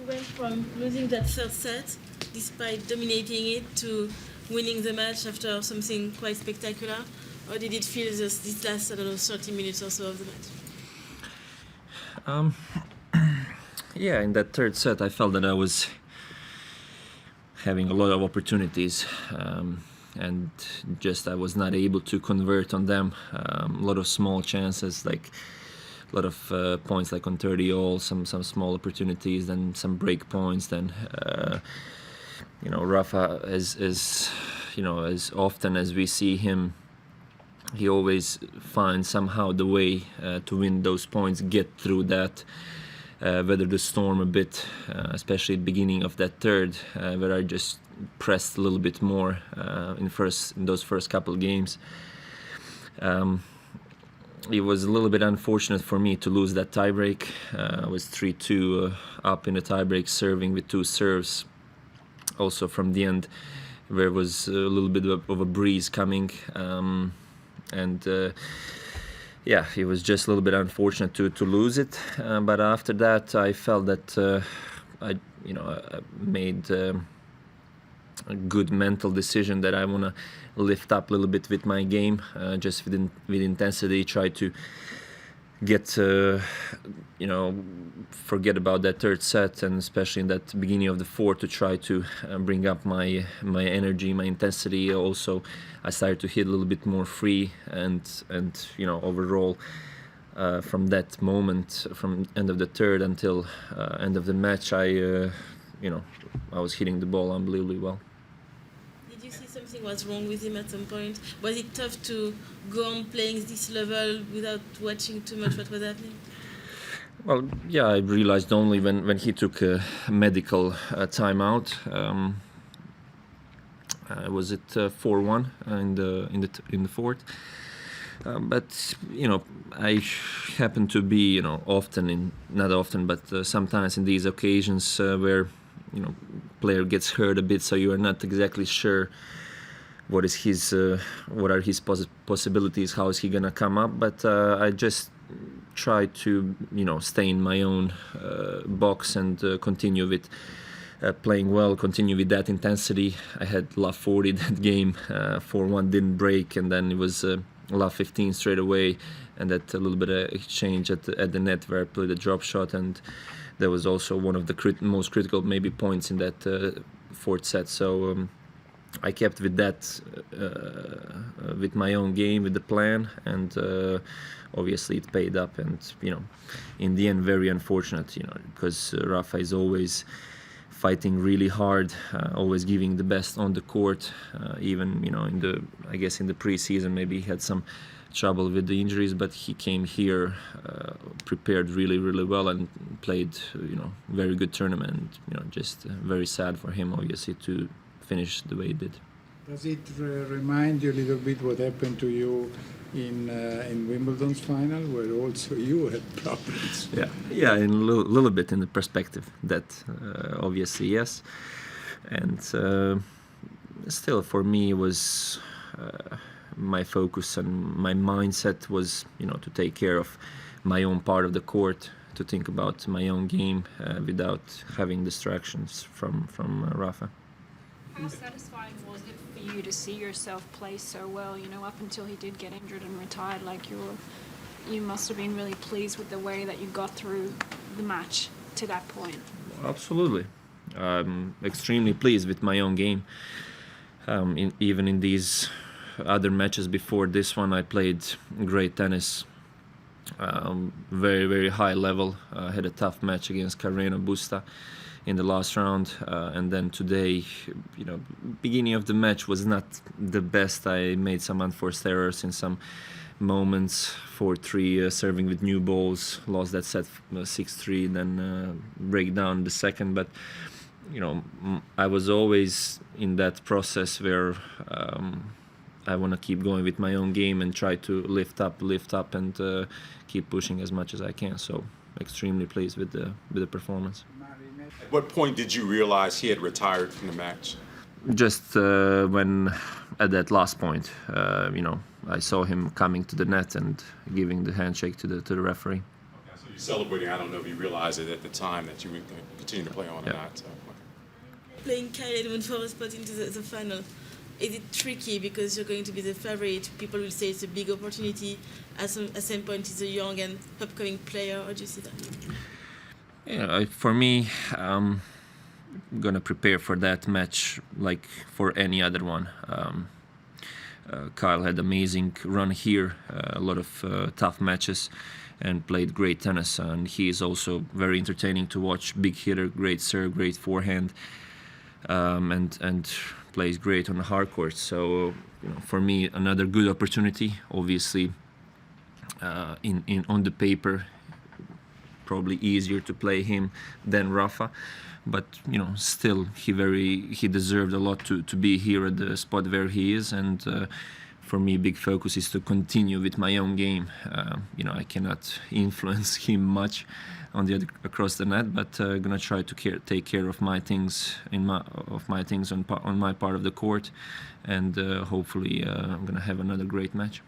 went from losing that third set, despite dominating it, to winning the match after something quite spectacular? Or did it feel this last, 30 minutes or so of the match? Yeah, in that third set, I felt that I was having a lot of opportunities, and just I was not able to convert on them. A lot of small chances, like a lot of points, like on 30 all, some small opportunities, then some break points. Then Rafa, as often as we see him, he always finds somehow the way to win those points, get through that. Weather the storm a bit, especially at the beginning of that third, where I just pressed a little bit more in those first couple of games. It was a little bit unfortunate for me to lose that tiebreak. I was 3-2 up in the tiebreak, serving with 2 serves. Also from the end, where was a little bit of a breeze coming, yeah, it was just a little bit unfortunate to lose it. But after that, I felt that I made a good mental decision that I want to lift up a little bit with my game, just with intensity, try to get forget about that third set, and especially in that beginning of the fourth, to try to bring up my energy, my intensity. Also, I started to hit a little bit more free, and overall, from that moment, from end of the third until end of the match, I was hitting the ball unbelievably well. Did you see something was wrong with him at some point? Was it tough to go on playing this level without watching too much what was happening? Well, yeah, I realized only when he took a medical timeout. Was it 4-1 in the fourth? But I happen to be not often, but sometimes in these occasions where player gets hurt a bit, so you are not exactly sure what are his possibilities, how is he gonna come up. But I just try to stay in my own box and continue with playing well, continue with that intensity. I had love 40 that game, 4-1 didn't break, and then it was love 15 straight away, and that a little bit of exchange at the net where I played a drop shot, and that was also one of the most critical maybe points in that fourth set. So I kept with that, with my own game, with the plan, and obviously it paid up. And in the end, very unfortunate, because Rafa is always fighting really hard, always giving the best on the court. Even in the preseason, maybe he had some trouble with the injuries, but he came here prepared really, really well and played very good tournament. Just very sad for him, obviously, to finish the way he did. Does it remind you a little bit what happened to you in Wimbledon's final, where also you had problems? Yeah, in a little bit in the perspective that obviously yes, and still for me was my focus and my mindset was to take care of my own part of the court, to think about my own game without having distractions from Rafa. How satisfying was it for you to see yourself play so well? Up until he did get injured and retired, you must have been really pleased with the way that you got through the match to that point. Absolutely, I'm extremely pleased with my own game. Even in these other matches before this one, I played great tennis, very, very high level. Had a tough match against Carreno Busta in the last round, and then today, beginning of the match was not the best. I made some unforced errors in some moments. 4-3 serving with new balls, lost that set 6-3, then break down the second. But I was always in that process where I want to keep going with my own game and try to lift up and keep pushing as much as I can. So extremely pleased with the performance. At what point did you realize he had retired from the match? Just when at that last point, I saw him coming to the net and giving the handshake to the referee. Okay, so You celebrating, I don't know if you realized it at the time that you would continue to play on or not. So. Playing Kyle Edmund for a spot into the final, is it tricky because you're going to be the favorite? People will say it's a big opportunity. At the same point, he's a young and upcoming player. How do you see that? Yeah, for me, I'm gonna prepare for that match like for any other one. Kyle had amazing run here, a lot of tough matches, and played great tennis. And he is also very entertaining to watch. Big hitter, great serve, great forehand, and plays great on the hard court. So for me, another good opportunity. Obviously, on the paper, probably easier to play him than Rafa, but still he deserved a lot to be here at the spot where he is. And for me, big focus is to continue with my own game. I cannot influence him much on across the net, but gonna try to take care of my things on my part of the court, and hopefully I'm gonna have another great match.